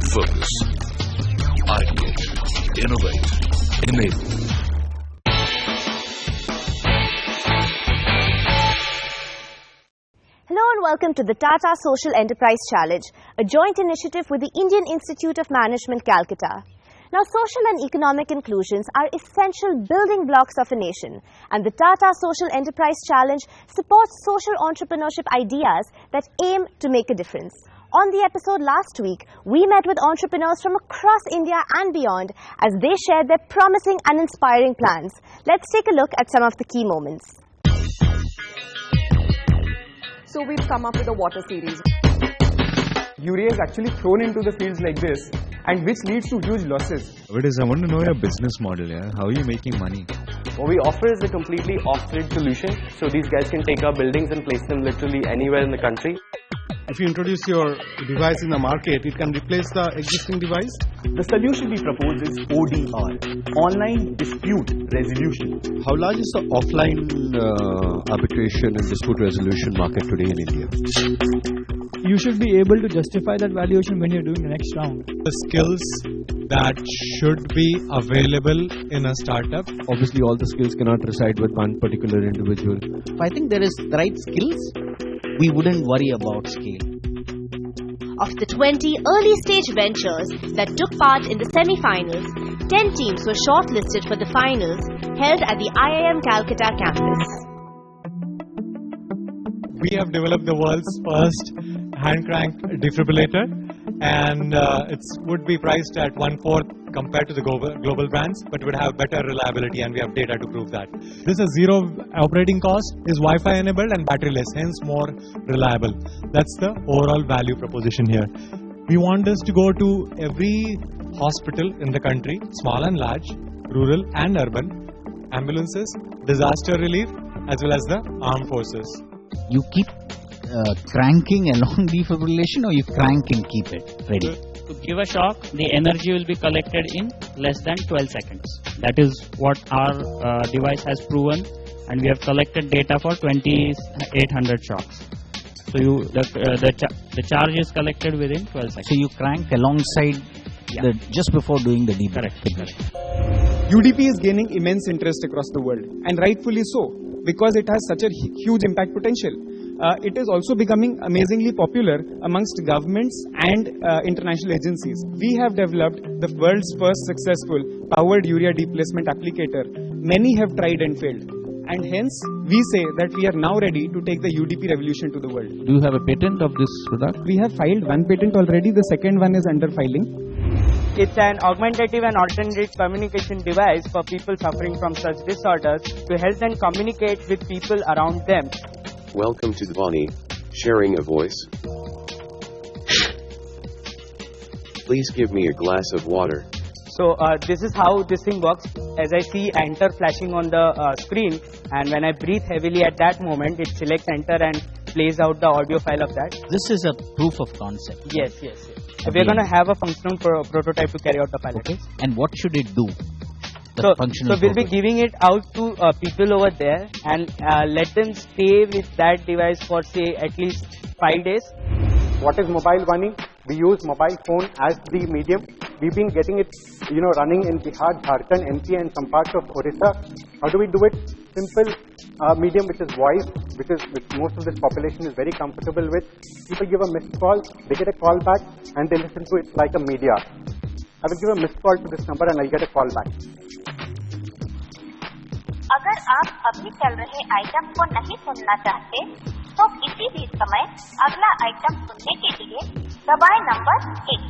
Focus. Ideate. Innovate. Enable. Hello and welcome to the Tata Social Enterprise Challenge, a joint initiative with the Indian Institute of Management, Calcutta. Now, social and economic inclusions are essential building blocks of a nation, and the Tata Social Enterprise Challenge supports social entrepreneurship ideas that aim to make a difference. On the episode last week, we met with entrepreneurs from across India and beyond as they shared their promising and inspiring plans. Let's take a look at some of the key moments. So we've come up with a water series. Urea is actually thrown into the fields like this, and which leads to huge losses. I want to know your business model. Yeah? How are you making money? What we offer is a completely off-grid solution. So these guys can take our buildings and place them literally anywhere in the country. If you introduce your device in the market, it can replace the existing device. The solution we propose is ODR, Online Dispute Resolution. How large is the offline arbitration and dispute resolution market today in India? You should be able to justify that valuation when you're doing the next round. The skills that should be available in a startup. Obviously, all the skills cannot reside with one particular individual. If I think there is the right skills, we wouldn't worry about scale. Of the 20 early-stage ventures that took part in the semi-finals, 10 teams were shortlisted for the finals held at the IIM Calcutta campus. We have developed the world's first hand-crank defibrillator, and it would be priced at 1/4 compared to the global brands, but would have better reliability, and we have data to prove that. This is zero operating cost, is Wi-Fi enabled and batteryless, hence more reliable. That's the overall value proposition here. We want this to go to every hospital in the country, small and large, rural and urban, ambulances, disaster relief, as well as the armed forces. You keep cranking along defibrillation, or you crank and keep it ready? To give a shock, the energy will be collected in less than 12 seconds. That is what our device has proven, and we have collected data for 2,800 shocks. So the charge is collected within 12 seconds. So you crank alongside just before doing the defibrillation. Correct. UDP is gaining immense interest across the world, and rightfully so, because it has such a huge impact potential. It is also becoming amazingly popular amongst governments and international agencies. We have developed the world's first successful powered urea displacement applicator. Many have tried and failed, and hence we say that we are now ready to take the UDP revolution to the world. Do you have a patent of this product? We have filed one patent already. The second one is under filing. It's an augmentative and alternative communication device for people suffering from such disorders to help them communicate with people around them. Welcome to Dhvani, sharing a voice. Please give me a glass of water. So this is how this thing works. As I see enter flashing on the screen, and when I breathe heavily at that moment, it selects enter and plays out the audio file of that. This is a proof of concept. Yes. So we're going to have a functional prototype to carry out the pilot. Okay. And what should it do? So we'll be giving it out to people over there and let them stay with that device for say at least 5 days. What is mobile running? We use mobile phone as the medium. We've been getting it, running in Bihar, Jharkhand, MP, and some parts of Orissa. How do we do it? Simple medium, which is voice, which most of this population is very comfortable with. People give a missed call, they get a call back, and they listen to it like a media. I will give a missed call to this number and I'll get a call back. अगर आप अभी चल रहे item को नहीं सुनना चाहते, तो किसी भी समय अगला आइटम सुनने के लिए दबाएं number 1.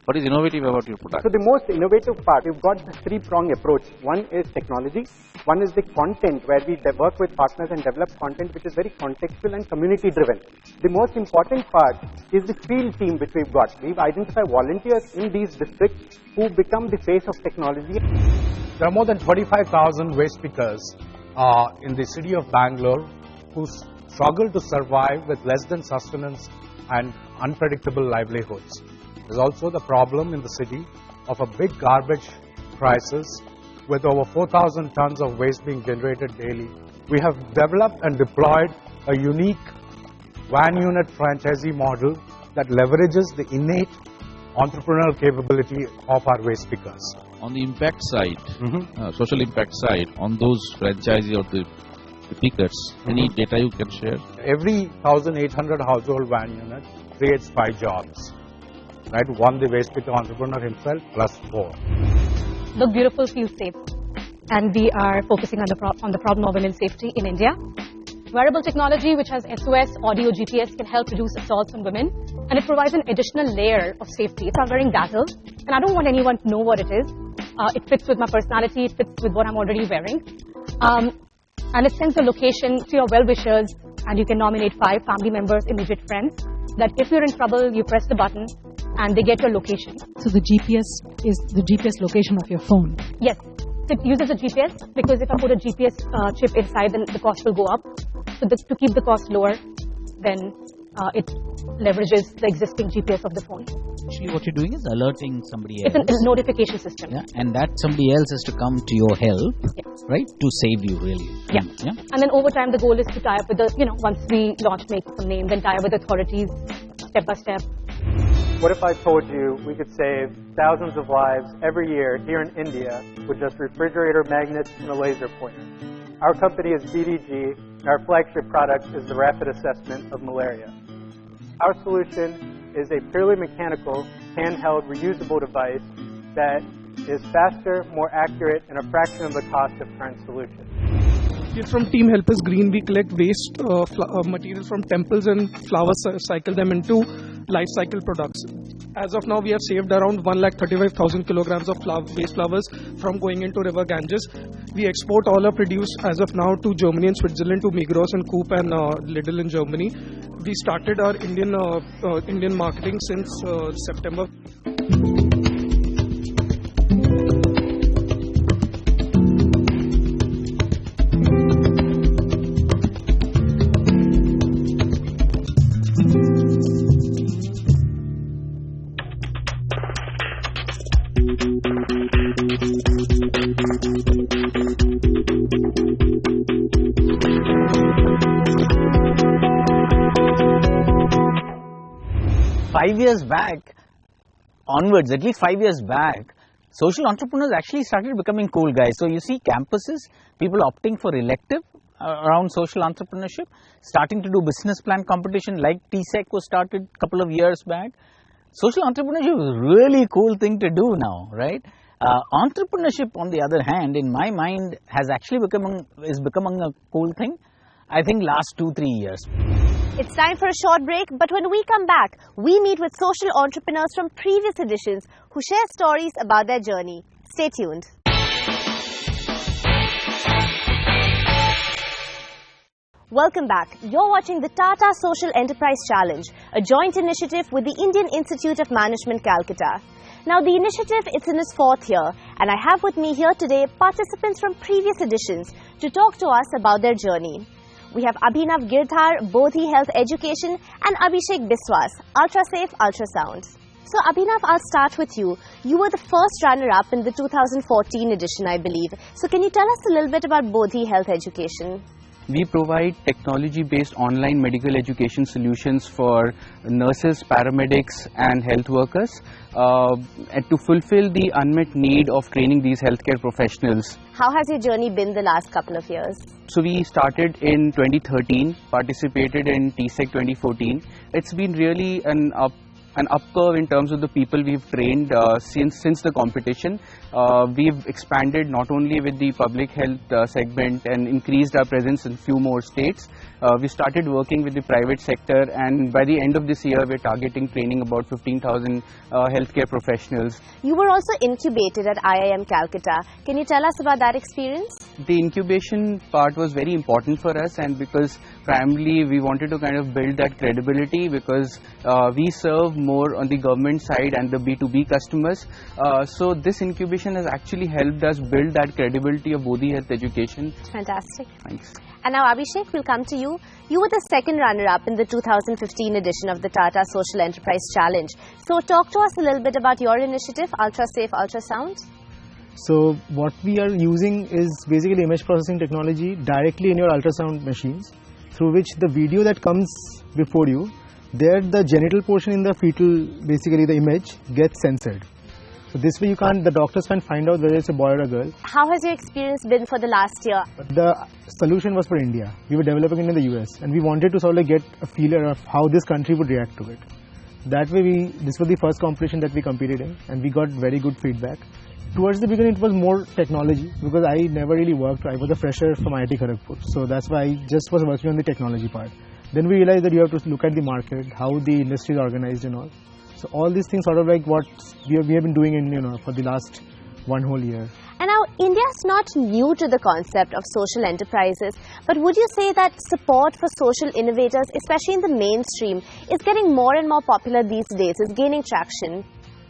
What is innovative about your product? So the most innovative part, we've got this three-prong approach. One is technology, one is the content where we work with partners and develop content which is very contextual and community-driven. The most important part is the field team which we've got. We've identified volunteers in these districts who become the face of technology. There are more than 25,000 waste pickers in the city of Bangalore who struggle to survive with less than sustenance and unpredictable livelihoods. There's also the problem in the city of a big garbage crisis with over 4,000 tons of waste being generated daily. We have developed and deployed a unique van unit franchisee model that leverages the innate entrepreneurial capability of our waste pickers. On the impact side, social impact side, on those franchisees or the pickers, any data you can share? Every 1,800 household van unit creates 5 jobs. Right? One, the waste picker entrepreneur himself, plus 4. Look beautiful, feel safe. And we are focusing on the problem of women's safety in India. Wearable technology which has SOS, audio, GPS can help reduce assaults on women, and it provides an additional layer of safety. I'm wearing dazzle, and I don't want anyone to know what it is. It fits with my personality, it fits with what I'm already wearing. And it sends a location to your well-wishers, and you can nominate 5 family members, immediate friends, that if you're in trouble, you press the button, and they get your location. So the GPS is the GPS location of your phone? Yes. It uses a GPS, because if I put a GPS chip inside, then the cost will go up. So to keep the cost lower, then it leverages the existing GPS of the phone. Actually, what you're doing is alerting somebody else. It's a notification system. Yeah, and that somebody else has to come to your help, right, to save you, really. Yeah. And then over time, the goal is to tie up with the, once we launch, make some name, then tie up with authorities step by step. What if I told you we could save thousands of lives every year here in India with just refrigerator magnets and a laser pointer? Our company is BDG, and our flagship product is the rapid assessment of malaria. Our solution is a purely mechanical, handheld, reusable device that is faster, more accurate, and a fraction of the cost of current solutions. Here from Team Help Us Green, we collect waste material from temples and flowers, cycle them into life cycle products. As of now, we have saved around 135,000 kilograms of waste flowers from going into River Ganges. We export all our produce as of now to Germany and Switzerland, to Migros and Coop and Lidl in Germany. We started our Indian marketing since September. 5 years back, onwards, at least 5 years back, social entrepreneurs actually started becoming cool, guys. So you see campuses, people opting for elective around social entrepreneurship, starting to do business plan competition like TSEC was started a couple of years back. Social entrepreneurship is a really cool thing to do now, right? Entrepreneurship, on the other hand, in my mind, has actually becoming a cool thing, I think, last 2-3 years. It's time for a short break, but when we come back, we meet with social entrepreneurs from previous editions who share stories about their journey. Stay tuned. Welcome back. You're watching the Tata Social Enterprise Challenge, a joint initiative with the Indian Institute of Management, Calcutta. Now, the initiative is in its 4th year, and I have with me here today participants from previous editions to talk to us about their journey. We have Abhinav Girdhar, Bodhi Health Education, and Abhishek Biswas, UltraSafe Ultrasound. So Abhinav, I'll start with you. You were the first runner-up in the 2014 edition, I believe. So can you tell us a little bit about Bodhi Health Education? We provide technology-based online medical education solutions for nurses, paramedics and health workers and to fulfill the unmet need of training these healthcare professionals. How has your journey been the last couple of years? So we started in 2013, participated in TSEC 2014. It's been really an up curve in terms of the people we've trained since the competition. We've expanded not only with the public health segment and increased our presence in few more states. We started working with the private sector, and by the end of this year we're targeting training about 15,000 healthcare professionals. You were also incubated at IIM Calcutta. Can you tell us about that experience? The incubation part was very important for us, and because primarily we wanted to kind of build that credibility, because we serve more on the government side and the B2B customers. So this incubation has actually helped us build that credibility of Bodhi Health Education. Fantastic. Thanks. And now Abhishek, we'll come to you. You were the second runner-up in the 2015 edition of the Tata Social Enterprise Challenge. So talk to us a little bit about your initiative, UltraSafe Ultrasound. So what we are using is basically image processing technology directly in your ultrasound machines, through which the video that comes before you there the genital portion in the fetal, basically the image, gets censored. So this way the doctors can't find out whether it's a boy or a girl. How has your experience been for the last year? The solution was for India. We were developing it in the US and we wanted to sort of get a feeler of how this country would react to it. That way this was the first competition that we competed in and we got very good feedback. Towards the beginning it was more technology because I never really worked. I was a fresher from IIT Kharagpur. So that's why I just was working on the technology part. Then we realized that you have to look at the market, how the industry is organized and all. So all these things sort of like what we have been doing in, for the last one whole year. And now India's not new to the concept of social enterprises, but would you say that support for social innovators, especially in the mainstream, is getting more and more popular these days, is gaining traction?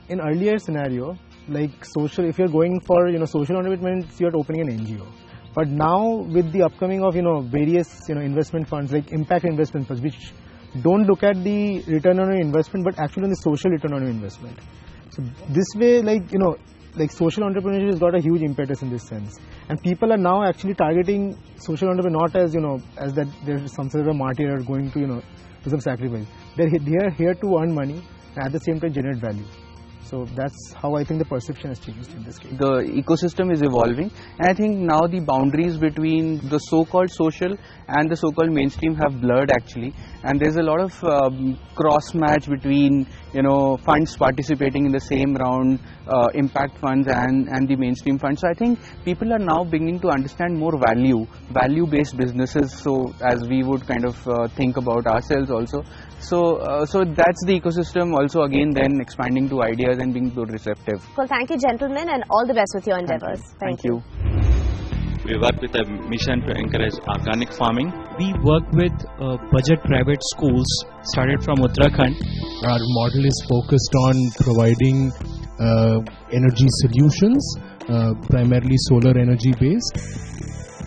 In earlier scenario, like social, if you're going for social entrepreneurs, you're opening an NGO. But now with the upcoming of various investment funds like impact investment funds, which don't look at the return on your investment but actually on the social return on your investment. So this way like social entrepreneurship has got a huge impetus in this sense, and people are now actually targeting social entrepreneur not as as that there's some sort of a martyr going to do some sacrifice. They're here to earn money and at the same time generate value. So that's how I think the perception has changed in this case. The ecosystem is evolving, and I think now the boundaries between the so-called social and the so-called mainstream have blurred actually, and there's a lot of cross-match between funds participating in the same round, impact funds and the mainstream funds. So I think people are now beginning to understand more value-based businesses, so as we would kind of think about ourselves also. So that's the ecosystem also again then expanding to ideas and being good receptive. Well, thank you gentlemen and all the best with your endeavors. Thank you. We work with a mission to encourage organic farming. We work with budget private schools started from Uttarakhand. Our model is focused on providing energy solutions, primarily solar energy based.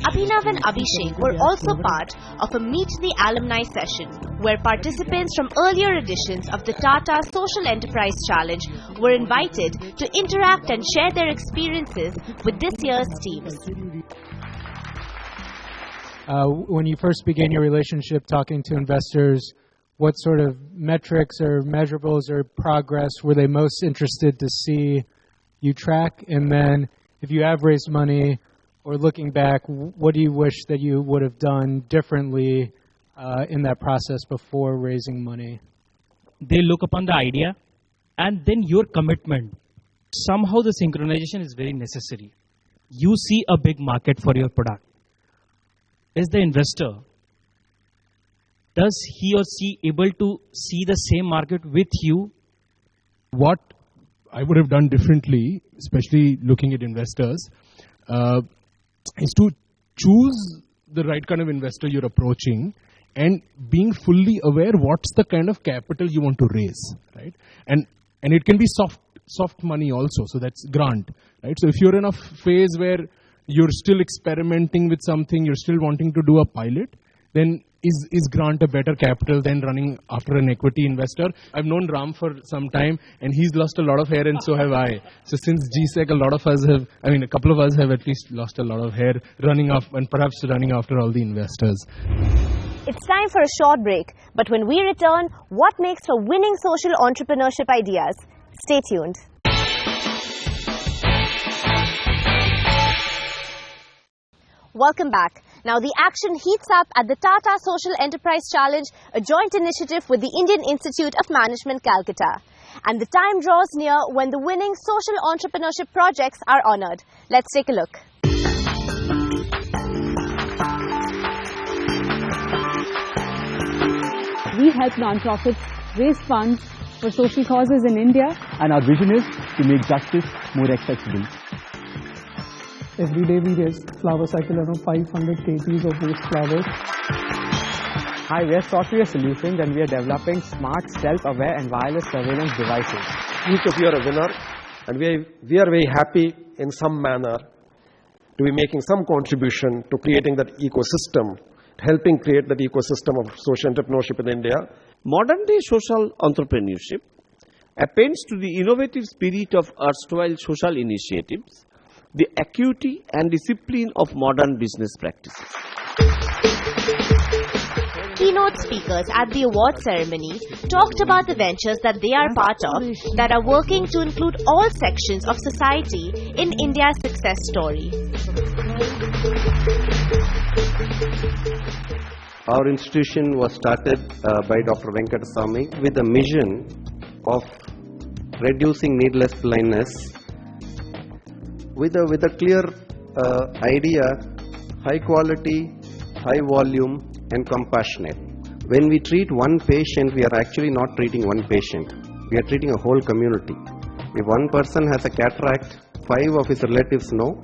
Abhinav and Abhishek were also part of a Meet the Alumni session where participants from earlier editions of the Tata Social Enterprise Challenge were invited to interact and share their experiences with this year's teams. When you first began your relationship talking to investors, what sort of metrics or measurables or progress were they most interested to see you track? And then if you have raised money, or looking back, what do you wish that you would have done differently in that process before raising money? They look upon the idea and then your commitment. Somehow the synchronization is very necessary. You see a big market for your product. As the investor, does he or she able to see the same market with you? What I would have done differently, especially looking at investors, is to choose the right kind of investor you're approaching and being fully aware what's the kind of capital you want to raise, right? And it can be soft money also, so that's grant, right? So if you're in a phase where you're still experimenting with something, you're still wanting to do a pilot, then is grant a better capital than running after an equity investor? I've known Ram for some time and he's lost a lot of hair and so have I. So since GSEC, a couple of us have at least lost a lot of hair running off and perhaps running after all the investors. It's time for a short break, but when we return, what makes for winning social entrepreneurship ideas? Stay tuned. Welcome back. Now the action heats up at the Tata Social Enterprise Challenge, a joint initiative with the Indian Institute of Management, Calcutta. And the time draws near when the winning social entrepreneurship projects are honored. Let's take a look. We help nonprofits raise funds for social causes in India. And our vision is to make justice more accessible. Every day we raise flower cycle around 500 kgs of waste flowers. Hi, we are Software Solutions and we are developing smart, self-aware and wireless surveillance devices. Each of you are a winner and we are very happy in some manner to be making some contribution to creating that ecosystem, helping create that ecosystem of social entrepreneurship in India. Modern day social entrepreneurship appends to the innovative spirit of erstwhile social initiatives, the acuity and discipline of modern business practices. Keynote speakers at the award ceremony talked about the ventures that they are part of that are working to include all sections of society in India's success story. Our institution was started by Dr. Venkatasamy with a mission of reducing needless blindness with a clear idea, high quality, high volume and compassionate. When we treat one patient, we are actually not treating one patient. We are treating a whole community. If one person has a cataract, 5 of his relatives know,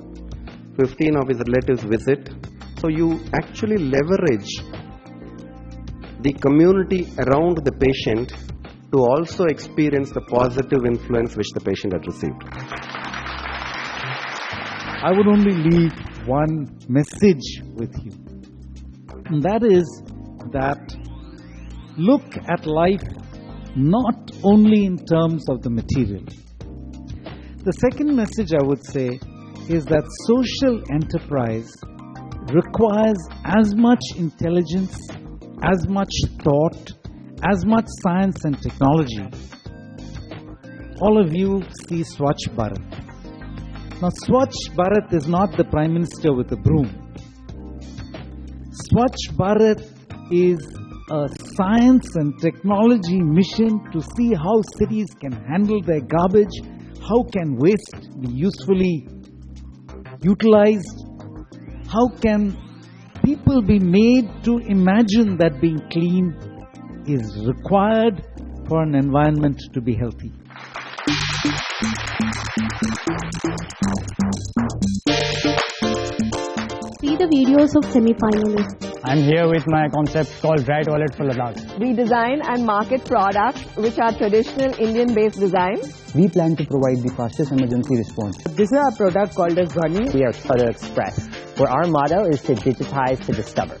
15 of his relatives visit. So you actually leverage the community around the patient to also experience the positive influence which the patient had received. I would only leave one message with you. And that is that look at life not only in terms of the material. The second message I would say is that social enterprise requires as much intelligence, as much thought, as much science and technology. All of you see Swachh Bharat. Now, Swachh Bharat is not the Prime Minister with a broom. Swachh Bharat is a science and technology mission to see how cities can handle their garbage, how can waste be usefully utilized, how can people be made to imagine that being clean is required for an environment to be healthy. See the videos of semi-finalists. I'm here with my concept called Bright Wallet for Ladakh. We design and market products which are traditional Indian-based designs. We plan to provide the fastest emergency response. This is our product called as Dhwani. We are Tata Express, where our motto is to digitize to discover.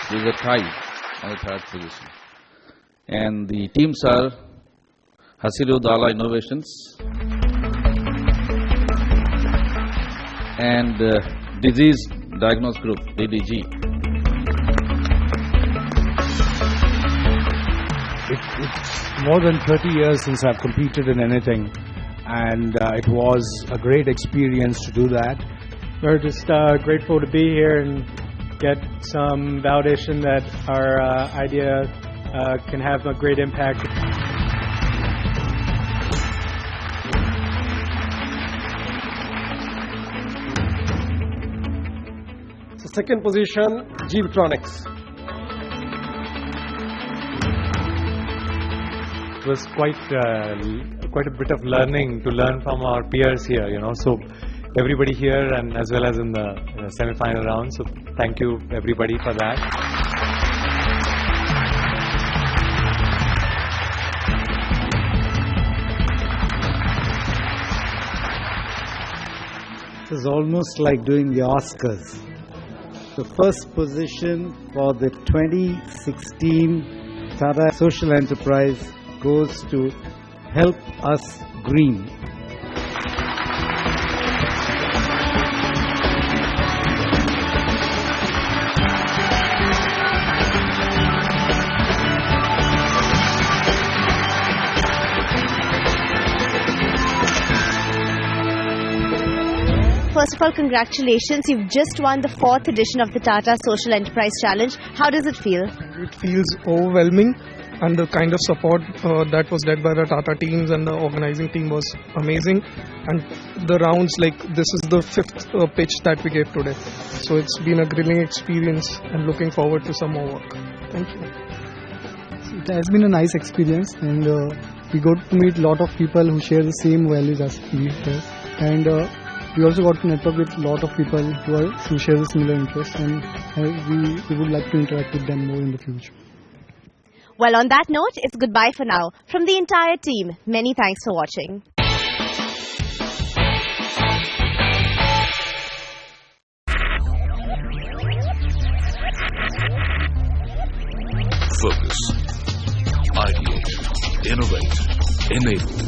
There is a tie on the third position. And the teams are Hasiru Dala Innovations and Disease Diagnosis Group, DDG. It's more than 30 years since I've competed in anything, and it was a great experience to do that. We're just grateful to be here and get some validation that our idea can have a great impact. So second position, Jeevatronics. It was quite a bit of learning to learn from our peers here, so everybody here and as well as in the semi-final round. So thank you everybody for that. This is almost like doing the Oscars. The first position for the 2016 Tata Social Enterprise goes to Help Us Green. First of all, congratulations. You've just won the 4th edition of the Tata Social Enterprise Challenge. How does it feel? It feels overwhelming, and the kind of support that was led by the Tata teams and the organizing team was amazing. And the rounds, this is the 5th pitch that we gave today. So it's been a grilling experience and looking forward to some more work. Thank you. It has been a nice experience, and we got to meet a lot of people who share the same values as we do. And we also got to network with a lot of people who share the similar interests, and we would like to interact with them more in the future. Well, on that note, it's goodbye for now. From the entire team, many thanks for watching. Focus, ideate, innovate, enable.